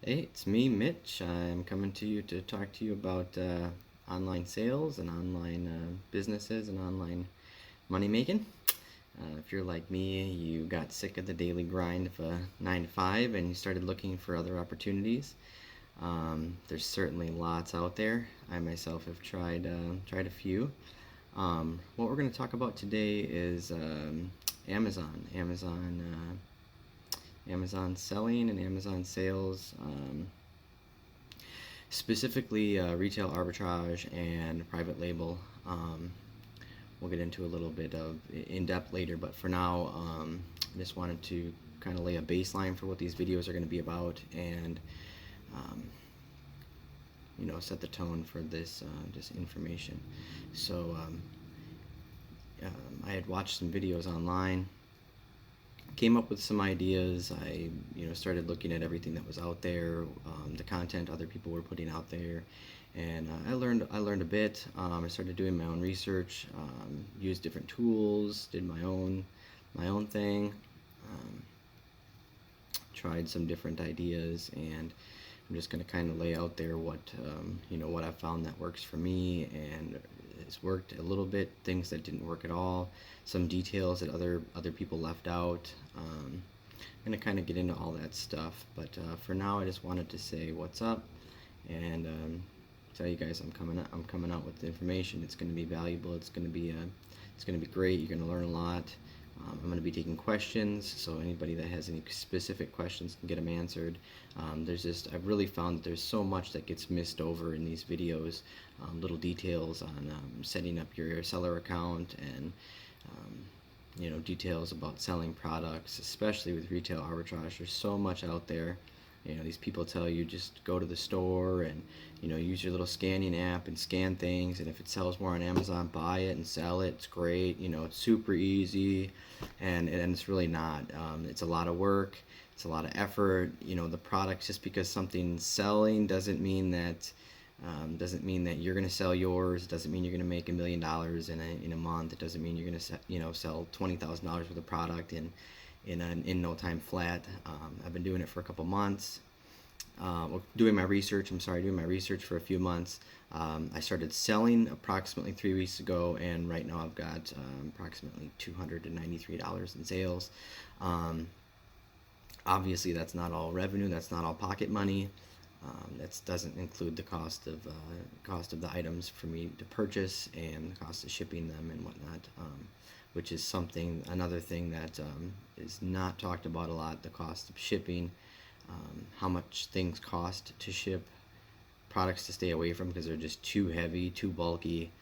Hey, it's me, Mitch. I'm coming to you to talk to you about online sales and online businesses and online money making. If you're like me, you got sick of the daily grind of a 9 to 5 and you started looking for other opportunities. There's certainly lots out there. I myself have tried a few. What we're going to talk about today is Amazon selling and Amazon sales. Specifically retail arbitrage and private label. We'll get into a little bit of in depth later, but for now, I just wanted to kind of lay a baseline for what these videos are going to be about, and um, set the tone for this information. So I had watched some videos online, came up with some ideas. I started looking at everything that was out there, the content other people were putting out there, and I learned a bit. I started doing my own research, used different tools, did my own thing, um, tried some different ideas, and I'm just going to kind of lay out there what what I found that works for me, and it's worked a little bit, things that didn't work at all, some details that other people left out. I'm going to kind of get into all that stuff, but for now I just wanted to say what's up, and tell you guys I'm coming out with the information. It's going to be valuable. It's going to be great. You're going to learn a lot. I'm going to be taking questions, so anybody that has any specific questions can get them answered. I've really found that there's so much that gets missed over in these videos, little details on setting up your seller account, and details about selling products, especially with retail arbitrage. There's so much out there. These people tell you just go to the store and use your little scanning app and scan things, and if it sells more on Amazon, buy it and sell it. It's great. It's super easy, and it's really not. It's a lot of work. It's a lot of effort. The products, just because something's selling doesn't mean that you're going to sell yours. It doesn't mean you're going to make $1 million in a month. It doesn't mean you're going to sell $20,000 worth of product in no time flat. I've been doing it for a couple months. Doing my research for a few months. I started selling approximately 3 weeks ago, and right now I've got approximately $293 in sales. Obviously, that's not all revenue. That's not all pocket money. That doesn't include the cost of the items for me to purchase and the cost of shipping them and whatnot, which is another thing that is not talked about a lot. The cost of shipping, how much things cost to ship, products to stay away from because they're just too heavy, too bulky.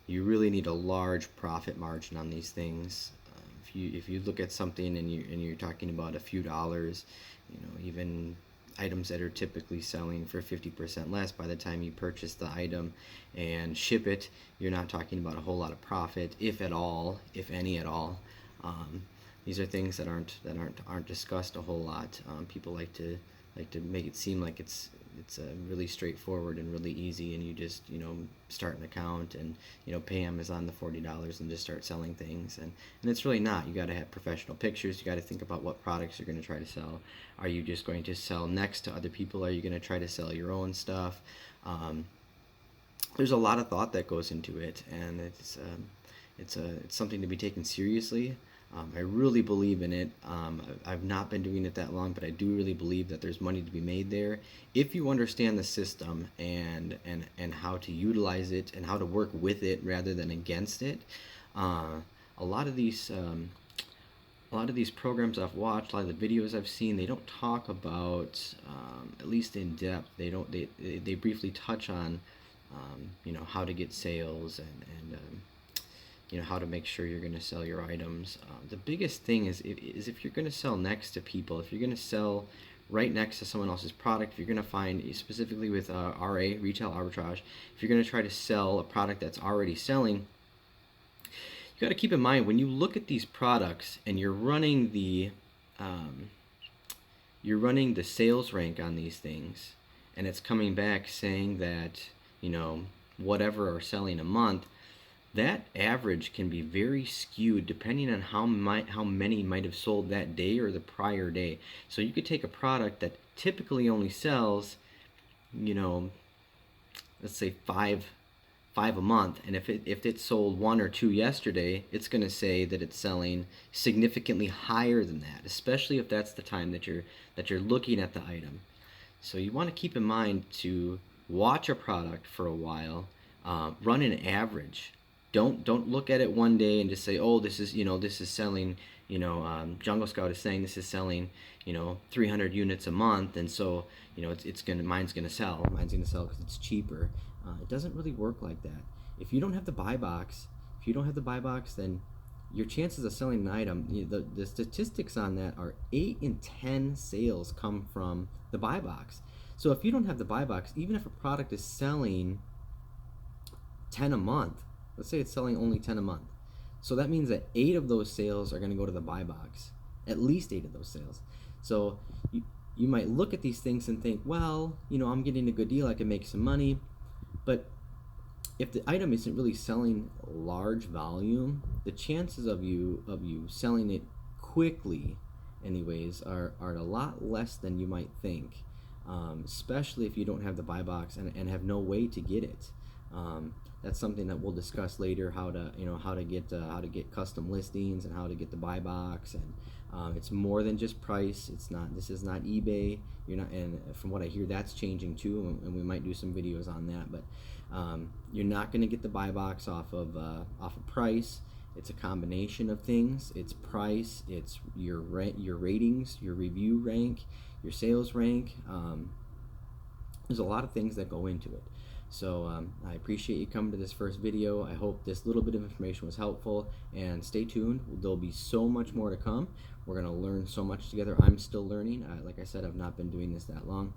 You really need a large profit margin on these things. If you look at something and you're talking about a few dollars, even items that are typically selling for 50% less, by the time you purchase the item and ship it, you're not talking about a whole lot of profit, if at all, if any at all. These are things that aren't discussed a whole lot. People like to make it seem like it's really straightforward and really easy, and you just start an account and pay Amazon the $40 and just start selling things, and it's really not. You got to have professional pictures. You got to think about what products you're going to try to sell. Are you just going to sell next to other people? Are you going to try to sell your own stuff? There's a lot of thought that goes into it, and it's something to be taken seriously. I really believe in it. I've not been doing it that long, but I do really believe that there's money to be made there if you understand the system and how to utilize it and how to work with it rather than against it. A lot of these programs I've watched, a lot of the videos I've seen, they don't talk about, at least in depth. They briefly touch on how to get sales and how to make sure you're going to sell your items. The biggest thing is if you're going to sell next to people, if you're going to sell right next to someone else's product, if you're going to find, specifically with RA, retail arbitrage, if you're going to try to sell a product that's already selling, you got to keep in mind when you look at these products and you're running the sales rank on these things, and it's coming back saying that whatever are selling a month, that average can be very skewed depending on how many might have sold that day or the prior day. So you could take a product that typically only sells, you know, let's say five a month, and if it sold one or two yesterday, it's going to say that it's selling significantly higher than that, especially if that's the time that you're looking at the item. So you want to keep in mind to watch a product for a while, run an average. Don't look at it one day and just say, oh, this is selling. Jungle Scout is saying this is selling 300 units a month, and so mine's gonna sell because it's cheaper. It doesn't really work like that. If you don't have the buy box, then your chances of selling an item, the statistics on that are 8 in 10 sales come from the buy box. So if you don't have the buy box, even if a product is selling 10 a month, let's say it's selling only 10 a month, so that means that 8 of those sales are going to go to the buy box, at least 8 of those sales. So you might look at these things and think, well, I'm getting a good deal, I can make some money. But if the item isn't really selling large volume, the chances of you selling it quickly anyways are a lot less than you might think, especially if you don't have the buy box and have no way to get it. That's something that we'll discuss later, how to get custom listings and how to get the buy box. And it's more than just price. This is not eBay. And from what I hear, that's changing too, and we might do some videos on that. But you're not going to get the buy box off of price. It's a combination of things. It's price, it's your ratings, your review rank, your sales rank. There's a lot of things that go into it. So I appreciate you coming to this first video. I hope this little bit of information was helpful, and stay tuned. There'll be so much more to come. We're going to learn so much together. I'm still learning. Like I said, I've not been doing this that long,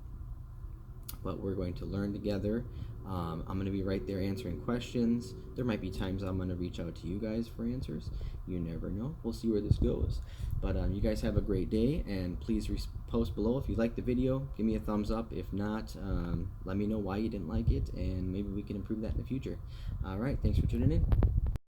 but we're going to learn together. I'm going to be right there answering questions. There might be times I'm going to reach out to you guys for answers. You never know. We'll see where this goes. But you guys have a great day, and please post below if you liked the video. Give me a thumbs up. If not, let me know why you didn't like it, and maybe we can improve that in the future. All right, thanks for tuning in.